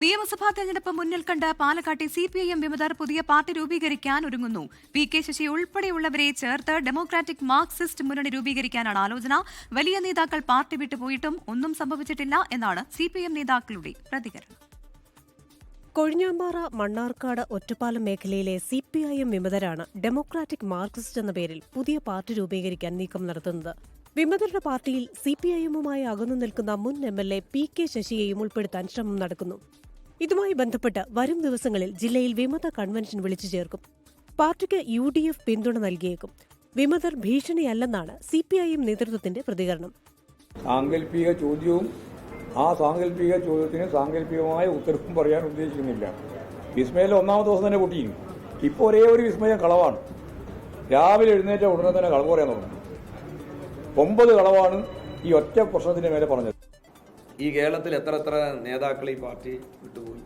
നിയമസഭാ തെരഞ്ഞെടുപ്പ് മുന്നിൽ കണ്ട് പാലക്കാട്ടെ സിപിഐഎം വിമതർ പുതിയ പാർട്ടി രൂപീകരിക്കാൻ ഒരുങ്ങുന്നു. പി.കെ. ശശി ഉൾപ്പെടെയുള്ളവരെ ചേർത്ത് ഡെമോക്രാറ്റിക് മാർക്സിസ്റ്റ് മുന്നണി രൂപീകരിക്കാനാണ് ആലോചന. വലിയ നേതാക്കൾ പാർട്ടി വിട്ടുപോയിട്ടും ഒന്നും സംഭവിച്ചിട്ടില്ല എന്നാണ് സിപിഐഎം നേതാക്കളുടെ പ്രതികരണം. കൊഴിഞ്ഞാമ്പാറ, മണ്ണാർക്കാട്, ഒറ്റപ്പാലം മേഖലയിലെ സിപിഐഎം വിമതരാണ് ഡെമോക്രാറ്റിക് മാർക്സിസ്റ്റ് എന്ന പേരിൽ പുതിയ പാർട്ടി രൂപീകരിക്കാൻ നീക്കം നടത്തുന്നത്. വിമതരുടെ പാർട്ടിയിൽ സിപിഐഎമ്മുമായി അകന്നു നിൽക്കുന്ന മുൻ എംഎൽഎ പി.കെ. ശശിയെയും ഉൾപ്പെടുത്താൻ ശ്രമം നടക്കുന്നു. ഇതുമായി ബന്ധപ്പെട്ട് വരും ദിവസങ്ങളിൽ ജില്ലയിൽ വിമത കൺവെൻഷൻ വിളിച്ചു ചേർക്കും. പാർട്ടിക്ക് UDF പിന്തുണ നൽകിയേക്കും. വിമതർ ഭീഷണിയല്ലെന്നാണ് സിപിഐഎം നേതൃത്വത്തിന്റെ പ്രതികരണം. സാങ്കല്പിക ചോദ്യവും ആ സാങ്കല്പിക ചോദ്യത്തിന് സാങ്കല്പികമായ ഉത്തരവും പറയാൻ ഉദ്ദേശിക്കുന്നില്ല. വിസ്മയിൽ ഒന്നാമത്തെ ദിവസം തന്നെ പൊട്ടിയും. ഇപ്പോൾ ഒരേ ഒരു വിസ്മയം കളവാണ്. രാവിലെ എഴുന്നേറ്റ ഉടനെ തന്നെ കളവ് പറയാൻ തുടങ്ങി. 9 കളവാണ് ഈ ഒറ്റ പ്രശ്നത്തിന്റെ മേലെ പറഞ്ഞത്. ഈ കേരളത്തിൽ എത്ര നേതാക്കൾ ഈ പാർട്ടി വിട്ടുപോയി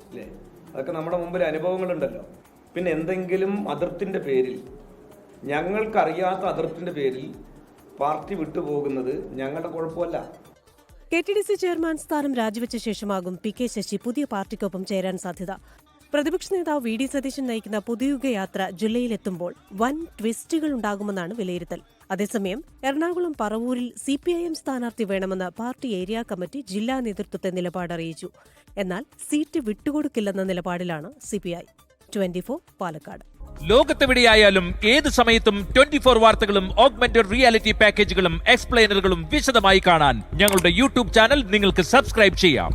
അല്ലേ? അതൊക്കെ നമ്മുടെ മുമ്പിൽ അനുഭവങ്ങളുണ്ടല്ലോ. പിന്നെ എന്തെങ്കിലും അതിർത്തിൻ്റെ പേരിൽ, ഞങ്ങൾക്കറിയാത്ത അതിർത്തിൻ്റെ പേരിൽ പാർട്ടി വിട്ടുപോകുന്നത് ഞങ്ങളുടെ കുഴപ്പമല്ല. KTDC ചെയർമാൻ സ്ഥാനം രാജിവെച്ച ശേഷമാകും പി.കെ. ശശി പുതിയ പാർട്ടിക്കൊപ്പം ചേരാൻ സാധ്യത. പ്രതിപക്ഷ നേതാവ് VD സതീശൻ നയിക്കുന്ന പുതുയുഗയാത്ര ജില്ലയിലെത്തുമ്പോൾ വൻ ട്വിസ്റ്റുകൾ ഉണ്ടാകുമെന്നാണ് വിലയിരുത്തൽ. അതേസമയം എറണാകുളം പറവൂരിൽ സിപിഐഎം സ്ഥാനാർത്ഥി വേണമെന്ന് പാർട്ടി ഏരിയ കമ്മിറ്റി ജില്ലാ നേതൃത്വത്തെ നിലപാടറിയിച്ചു. എന്നാൽ സീറ്റ് വിട്ടുകൊടുക്കില്ലെന്ന നിലപാടിലാണ് CPI. 24 പാലക്കാട്. ലോകത്തെവിടെയായാലും ഏത് സമയത്തും 24 വാർത്തകളും ഓഗ്മെന്റഡ് റിയാലിറ്റി പാക്കേജുകളും എക്സ്പ്ലെയിനറുകളും വിശദമായി കാണാൻ ഞങ്ങളുടെ YouTube ചാനൽ നിങ്ങൾക്ക് സബ്സ്ക്രൈബ് ചെയ്യാം.